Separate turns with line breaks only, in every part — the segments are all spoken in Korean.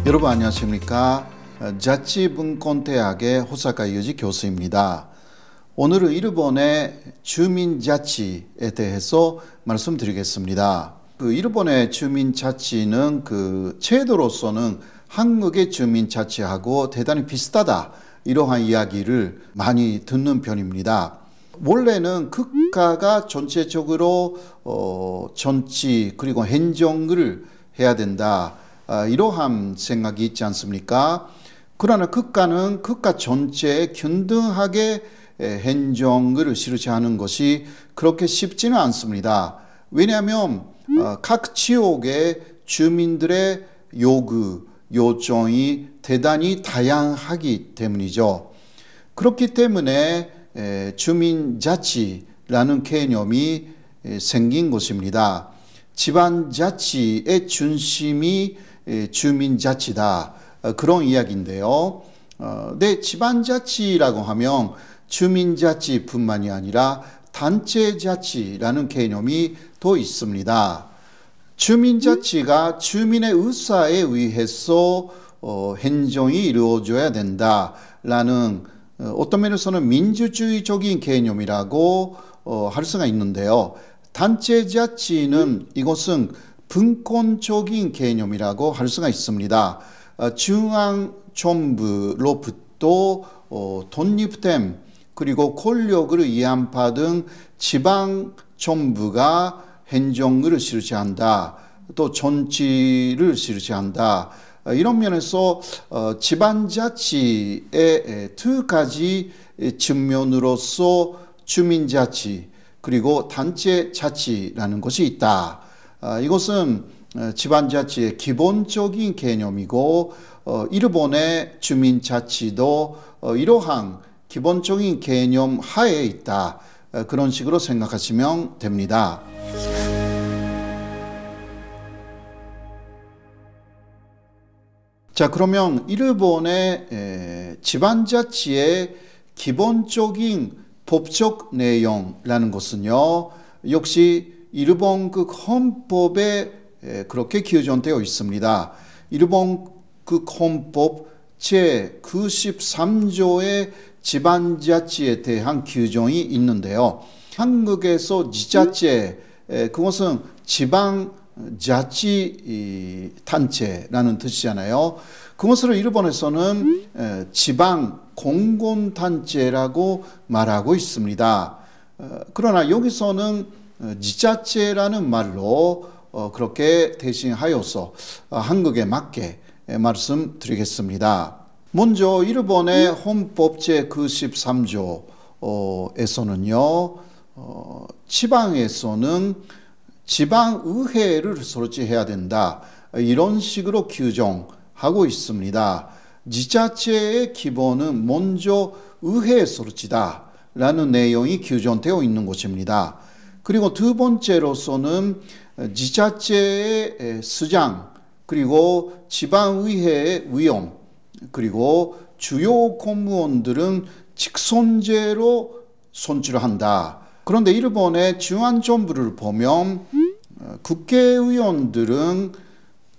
여러분 안녕하십니까? 자치분권대학의 호사카 유지 교수입니다. 오늘은 일본의 주민자치에 대해서 말씀드리겠습니다. 일본의 주민자치는 제도로서는 한국의 주민자치하고 대단히 비슷하다, 이러한 이야기를 많이 듣는 편입니다. 원래는 국가가 전체적으로 정치 그리고 행정을 해야 된다, 이러한 생각이 있지 않습니까? 그러나 국가는 국가 전체에 균등하게 행정을 실시하는 것이 그렇게 쉽지는 않습니다. 왜냐하면 각 지역의 주민들의 요구, 요청이 대단히 다양하기 때문이죠. 그렇기 때문에 주민자치라는 개념이 생긴 것입니다. 지방자치의 중심이 주민자치다, 그런 이야기인데요. 지방자치라고 하면 주민자치뿐만이 아니라 단체자치라는 개념이 더 있습니다. 주민자치가 주민의 의사에 의해서 행정이 이루어져야 된다라는 어떤 면에서는 민주주의적인 개념이라고 할 수가 있는데요. 단체자치는 이것은 분권적인 개념이라고 할 수가 있습니다. 중앙정부로부터 독립된 그리고 권력을 이양받은 지방정부가 행정을 실시한다, 또 정치를 실시한다, 이런 면에서 지방자치의 두 가지 측면으로서 주민자치 그리고 단체자치라는 것이 있다. 이것은 지방자치의 기본적인 개념이고 일본의 주민자치도 이러한 기본적인 개념 하에 있다, 그런 식으로 생각하시면 됩니다. 자, 그러면 일본의 지방자치의 기본적인 법적 내용이라는 것은요, 역시 일본 헌법에 그렇게 규정되어 있습니다. 일본 헌법 제93조의 지방자치에 대한 규정이 있는데요. 한국에서 지자체, 그것은 지방자치단체라는 뜻이잖아요. 그것을 일본에서는 지방공공단체라고 말하고 있습니다. 그러나 여기서는 지자체라는 말로 그렇게 대신하여서 한국에 맞게 말씀드리겠습니다. 먼저 일본의 헌법 제93조에서는요, 지방에서는 지방의회를 설치해야 된다, 이런 식으로 규정하고 있습니다. 지자체의 기본은 먼저 의회 설치다 라는 내용이 규정되어 있는 것입니다. 그리고 두 번째로서는 지자체의 수장, 그리고 지방의회의 위원, 그리고 주요 공무원들은 직선제로 선출한다. 그런데 일본의 중앙정부를 보면 국회의원들은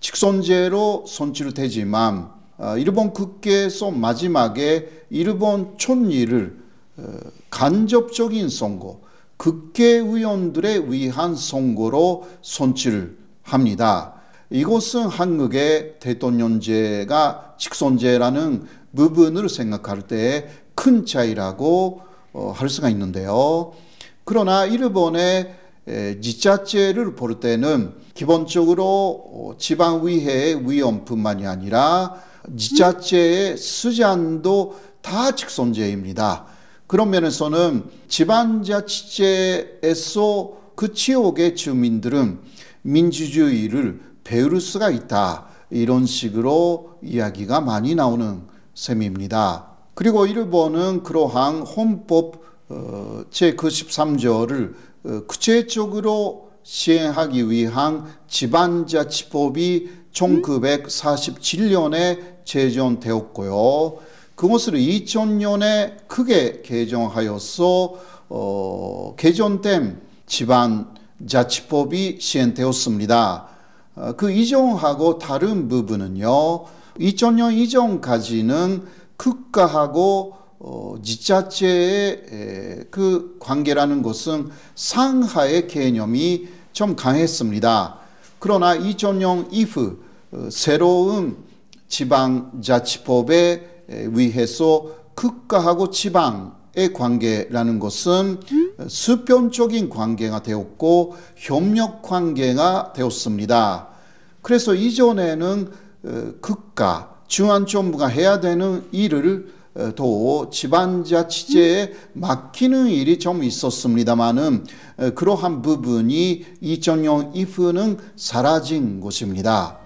직선제로 선출되지만 일본 국회에서 마지막에 일본 총리를 간접적인 선거, 국회의원들에 의한 선거로 선출합니다. 이것은 한국의 대통령제가 직선제라는 부분을 생각할 때 큰 차이라고 할 수가 있는데요. 그러나 일본의 지자체를 볼 때는 기본적으로 지방의회의 위원뿐만이 아니라 지자체의 수장도 다 직선제입니다. 그런 면에서는 지방자치제에서 그 지역의 주민들은 민주주의를 배울 수가 있다, 이런 식으로 이야기가 많이 나오는 셈입니다. 그리고 일본은 그러한 헌법 제93조를 구체적으로 시행하기 위한 지방자치법이 1947년에 제정되었고요. 그것을 2000년에 크게 개정하여서 개정된 지방자치법이 시행되었습니다. 그 이전하고 다른 부분은요, 2000년 이전까지는 국가하고 지자체의 그 관계라는 것은 상하의 개념이 좀 강했습니다. 그러나 2000년 이후 새로운 지방자치법에 의해서 국가하고 지방의 관계라는 것은 수평적인 관계가 되었고 협력 관계가 되었습니다. 그래서 이전에는 국가, 중앙정부가 해야 되는 일을 또 지방자치제에 맡기는 일이 좀 있었습니다만은 그러한 부분이 2000년 이후는 사라진 것입니다.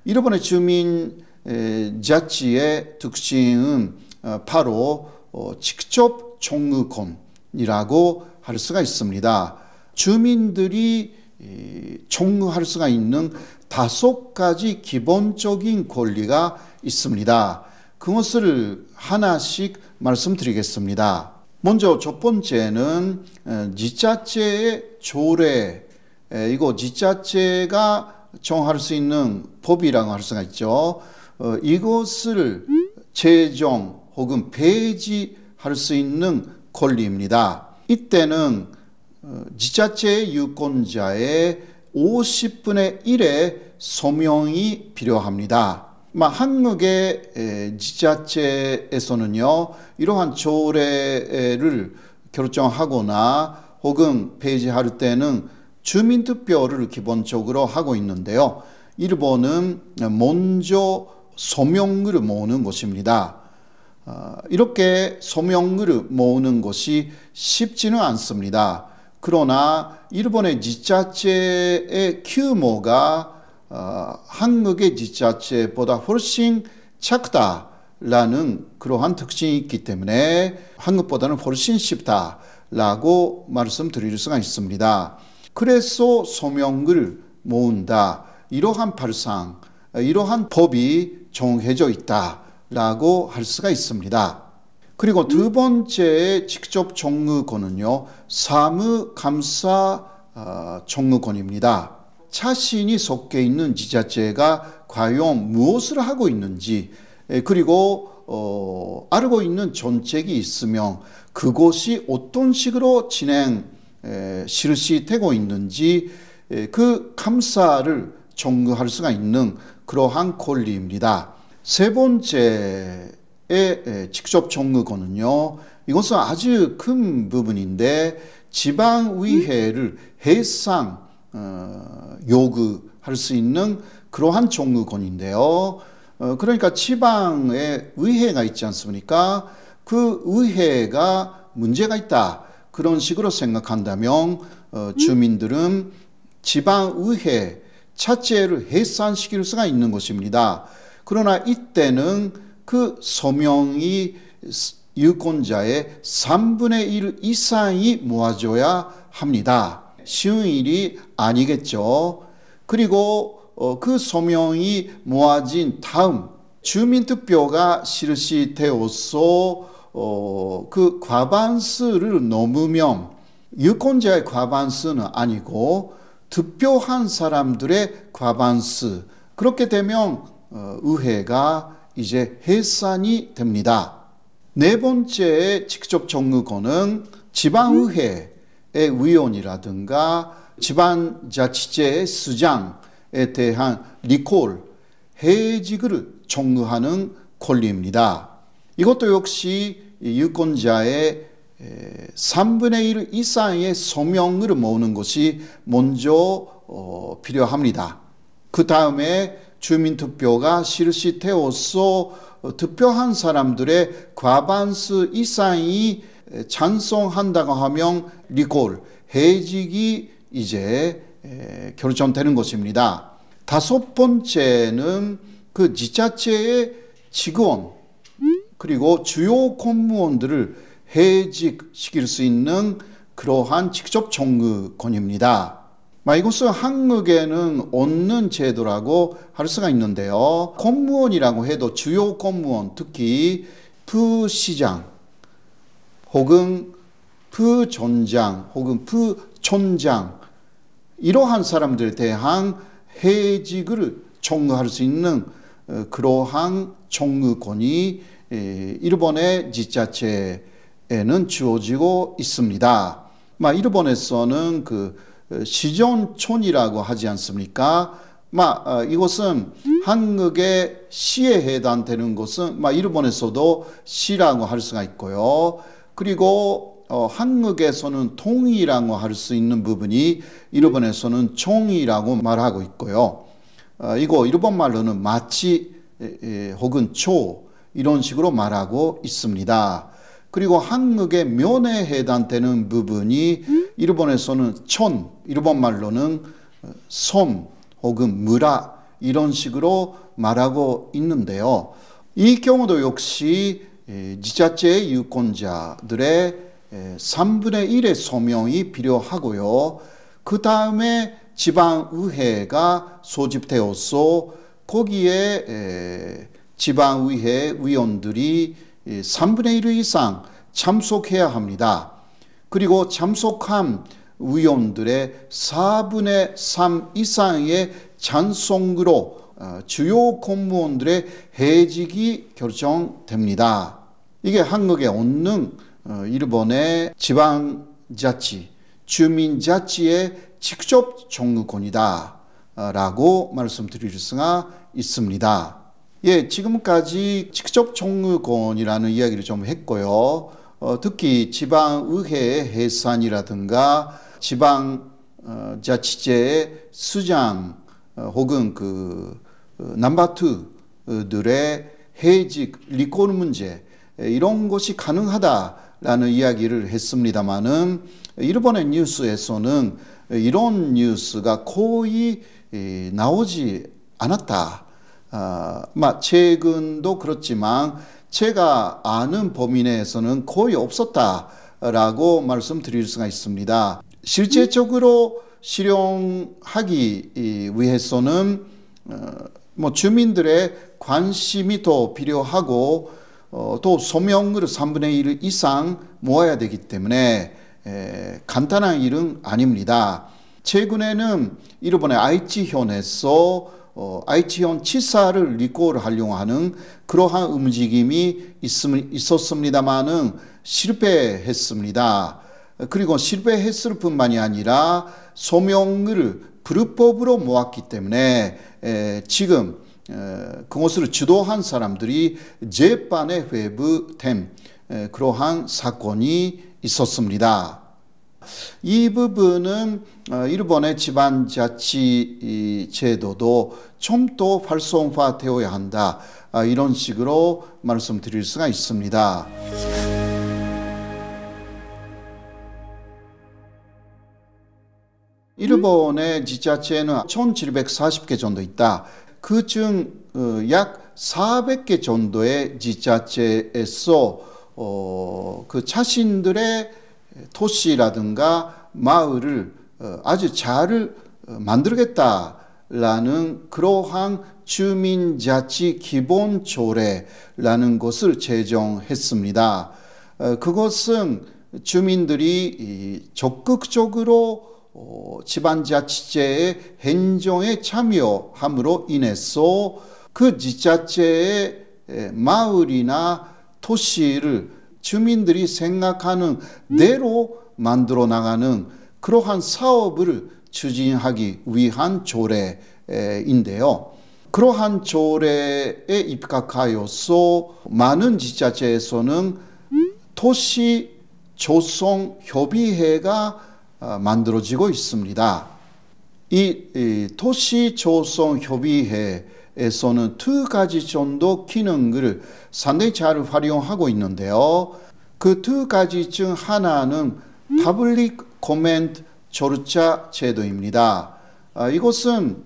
일본의 주민자치의 특징은 바로 직접 총무권이라고 할 수가 있습니다. 주민들이 총무할 수가 있는 5가지 기본적인 권리가 있습니다. 그것을 하나씩 말씀드리겠습니다. 먼저 첫 번째는 지자체의 조례, 이거 지자체가 정할 수 있는 법이라고 할 수가 있죠. 이것을 제정 혹은 폐지할 수 있는 권리입니다. 이때는 지자체의 유권자의 50분의 1의 서명이 필요합니다. 한국의 지자체에서는요, 이러한 조례를 결정하거나 혹은 폐지할 때는 주민투표를 기본적으로 하고 있는데요. 일본은 먼저 서명을 모으는 것입니다. 이렇게 서명을 모으는 것이 쉽지는 않습니다. 그러나 일본의 지자체의 규모가 한국의 지자체보다 훨씬 작다라는 그러한 특징이 있기 때문에 한국보다는 훨씬 쉽다라고 말씀드릴 수가 있습니다. 그래서 서명을 모은다. 이러한 발상, 이러한 법이 정해져 있다라고 할 수가 있습니다. 그리고 두 번째 직접 총무권은요, 사무감사 총무권입니다. 자신이 속해 있는 지자체가 과연 무엇을 하고 있는지, 그리고 알고 있는 정책이 있으면 그것이 어떤 식으로 실시되고 있는지 그 감사를 청구할 수가 있는 그러한 권리입니다. 세 번째의 직접 총무권은요, 이것은 아주 큰 부분인데 지방의회를 해상 요구할 수 있는 그러한 총무권인데요. 그러니까 지방에 의회가 있지 않습니까? 그 의회가 문제가 있다. 그런 식으로 생각한다면 주민들은 지방의회 자체를 해산시킬 수가 있는 것입니다. 그러나 이때는 그 서명이 유권자의 3분의 1 이상이 모아져야 합니다. 쉬운 일이 아니겠죠. 그리고 그 서명이 모아진 다음 주민투표가 실시되어서 그 과반수를 넘으면 유권자의 과반수는 아니고 투표한 사람들의 과반수, 그렇게 되면 의회가 이제 해산이 됩니다. 네 번째 직접 총무권은 지방의회의 위원이라든가 지방자치제의 수장에 대한 리콜, 해직을 청구하는 권리입니다. 이것도 역시 유권자의 3분의 1 이상의 서명을 모으는 것이 먼저 필요합니다. 그 다음에 주민투표가 실시되어서 투표한 사람들의 과반수 이상이 찬성한다고 하면 리콜, 해직이 이제 결정되는 것입니다. 다섯 번째는 그 지자체의 직원 그리고 주요 공무원들을 해직시킬 수 있는 그러한 직접 총무권입니다. 이것은 한국에는 없는 제도라고 할 수가 있는데요. 공무원이라고 해도 주요 공무원, 특히 부시장 혹은 부전장 혹은 부촌장 이러한 사람들에 대한 해직을 청구할 수 있는 그러한 청구권이 일본의 지자체에는 주어지고 있습니다. 일본에서는 그 시정촌이라고 하지 않습니까? 이것은 한국의 시에 해당되는 것은 일본에서도 시라고 할 수가 있고요. 그리고 한국에서는 통이라고 할 수 있는 부분이 일본에서는 총이라고 말하고 있고요. 이거 일본 말로는 마치 혹은 초 이런 식으로 말하고 있습니다. 그리고 한국의 면에 해당되는 부분이 일본에서는 촌, 일본 말로는 섬 혹은 무라 이런 식으로 말하고 있는데요. 이 경우도 역시 지자체의 유권자들의 3분의 1의 서명이 필요하고요. 그 다음에 지방의회가 소집되어서 거기에 지방의회 위원들이 3분의 1 이상 참석해야 합니다. 그리고 참석한 위원들의 4분의 3 이상의 찬성으로 주요 공무원들의 해직이 결정됩니다. 이게 한국에 없는 일본의 지방자치, 주민자치의 직접 청구권이다 라고 말씀드릴 수가 있습니다. 지금까지 직접 청구권이라는 이야기를 좀 했고요. 특히 지방의회의 해산이라든가 지방자치제의 수장 혹은 그 넘버 2들의 해직, 리콜 문제 이런 것이 가능하다라는 이야기를 했습니다마는 일본의 뉴스에서는 이런 뉴스가 거의 나오지 않았다. 최근도 그렇지만 제가 아는 범위 내에서는 거의 없었다라고 말씀드릴 수가 있습니다. 실제적으로 실용하기 위해서는 주민들의 관심이 더 필요하고 또 서명을 3분의 1 이상 모아야 되기 때문에 간단한 일은 아닙니다. 최근에는 일본의 아이치현에서 아이치현 지사를 리콜하려고 하는 그러한 움직임이 있었습니다마는 실패했습니다. 그리고 실패했을 뿐만이 아니라 서명을 불법으로 모았기 때문에 지금 그것을 주도한 사람들이 재판에 회부된 그러한 사건이 있었습니다. 이 부분은 일본의 지방자치 제도도 좀 더 활성화되어야 한다. 이런 식으로 말씀드릴 수가 있습니다. 일본의 지자체는 1740개 정도 있다. 그중 약 400개 정도의 지자체에서 그 자신들의 도시라든가 마을을 아주 잘 만들겠다라는 그러한 주민자치 기본조례라는 것을 제정했습니다. 그것은 주민들이 적극적으로 지방자치제의 행정에 참여함으로 인해서 그 지자체의 마을이나 도시를 주민들이 생각하는 대로 만들어 나가는 그러한 사업을 추진하기 위한 조례인데요. 그러한 조례에 입각하여서 많은 지자체에서는 도시조성협의회가 만들어지고 있습니다. 이 도시조성협의회에서는 두 가지 정도 기능을 상당히 잘 활용하고 있는데요. 그 두 가지 중 하나는 퍼블릭 코멘트 절차 제도입니다. 이것은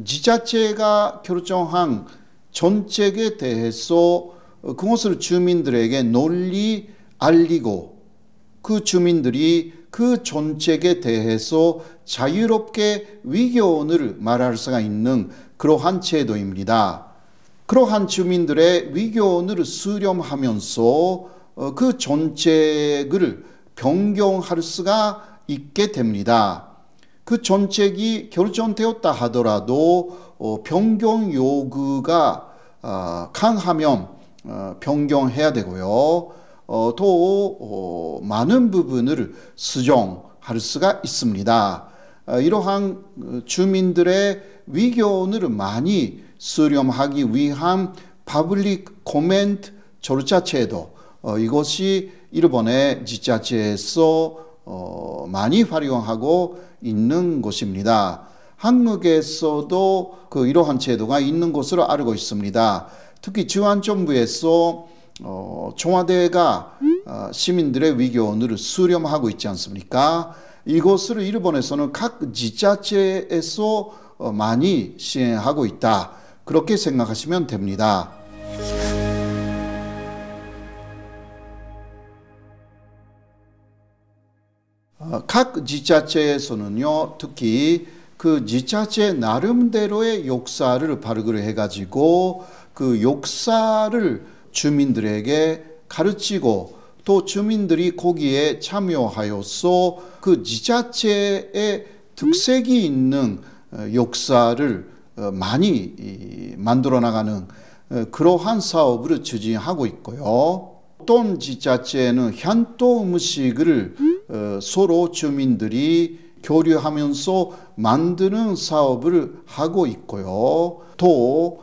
지자체가 결정한 정책에 대해서 그것을 주민들에게 널리 알리고 그 주민들이 그 정책에 대해서 자유롭게 의견을 말할 수가 있는 그러한 제도입니다. 그러한 주민들의 의견을 수렴하면서 그 정책을 변경할 수가 있게 됩니다. 그 정책이 결정되었다 하더라도 변경 요구가 강하면 변경해야 되고요. 또 많은 부분을 수정할 수가 있습니다. 이러한 주민들의 의견을 많이 수렴하기 위한 퍼블릭 코멘트 절차 제도, 이것이 일본의 지자체에서 많이 활용하고 있는 것입니다. 한국에서도 이러한 제도가 있는 것으로 알고 있습니다. 특히 지방정부에서 청와대가 시민들의 의견을 수렴하고 있지 않습니까? 이것을 일본에서는 각 지자체에서 많이 시행하고 있다. 그렇게 생각하시면 됩니다. 각 지자체에서는요, 특히 그 지자체 나름대로의 역사를 발굴을 해가지고 그 역사를 주민들에게 가르치고 또 주민들이 거기에 참여하여서 그 지자체의 특색이 있는 역사를 많이 만들어 나가는 그러한 사업을 추진하고 있고요. 어떤 지자체는 향토 음식을 서로 주민들이 교류하면서 만드는 사업을 하고 있고요. 또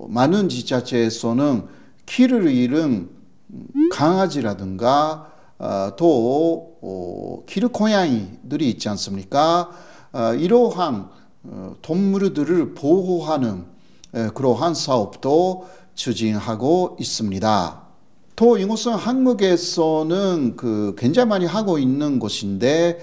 많은 지자체에서는 키를 잃은 강아지라든가 또 길고양이들이 있지 않습니까? 이러한 동물들을 보호하는 그러한 사업도 추진하고 있습니다. 또 이것은 한국에서는 굉장히 많이 하고 있는 것인데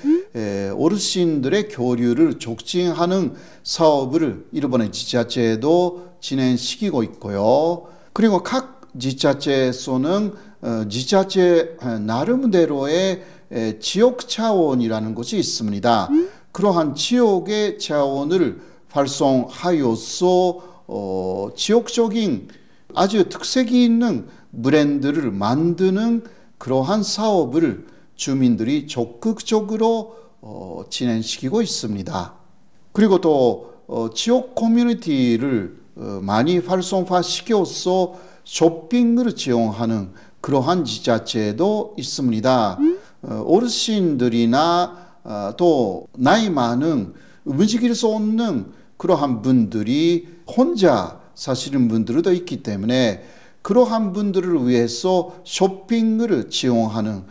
어르신들의 교류를 촉진하는 사업을 일본의 지자체에도 진행시키고 있고요. 그리고 각 지자체에서는 지자체 나름대로의 지역 차원이라는 것이 있습니다. 그러한 지역의 차원을 활성화하여서 지역적인 아주 특색이 있는 브랜드를 만드는 그러한 사업을 주민들이 적극적으로 진행시키고 있습니다. 그리고 또 지역 커뮤니티를 많이 활성화시켜서 쇼핑을 지원하는 그러한 지자체도 있습니다. 어르신들이나 또 나이 많은 움직일 수 없는 그러한 분들이 혼자 사시는 분들도 있기 때문에 그러한 분들을 위해서 쇼핑을 지원하는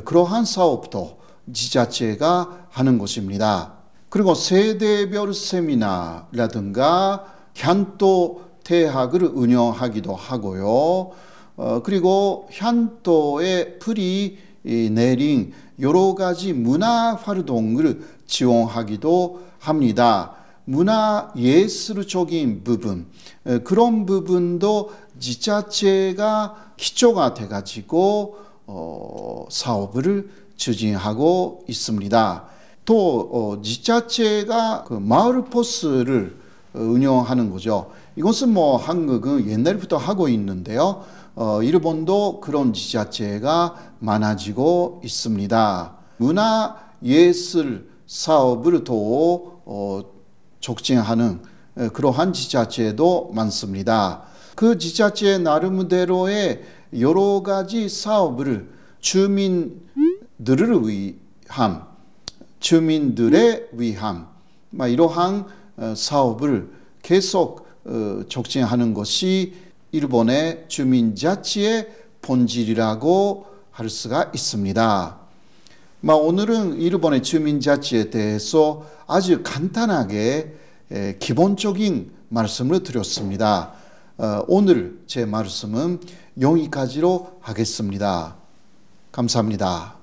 그러한 사업도 지자체가 하는 것입니다. 그리고 세대별 세미나라든가 향토 대학을 운영하기도 하고요. 그리고 향토의 풀이 내린 여러 가지 문화 활동을 지원하기도 합니다. 문화 예술적인 부분, 그런 부분도 지자체가 기초가 돼가지고 사업을 추진하고 있습니다. 또 지자체가 마을 버스를 운영하는 거죠. 이것은 한국은 옛날부터 하고 있는데요. 일본도 그런 지자체가 많아지고 있습니다. 문화 예술 사업을 더 촉진하는 그러한 지자체도 많습니다. 그 지자체 나름대로의 여러 가지 사업을 주민들을 위함, 주민들의 위함, 이러한 사업을 계속 촉진하는 것이 일본의 주민자치의 본질이라고 할 수가 있습니다. 오늘은 일본의 주민자치에 대해서 아주 간단하게 기본적인 말씀을 드렸습니다. 오늘 제 말씀은 여기까지로 하겠습니다. 감사합니다.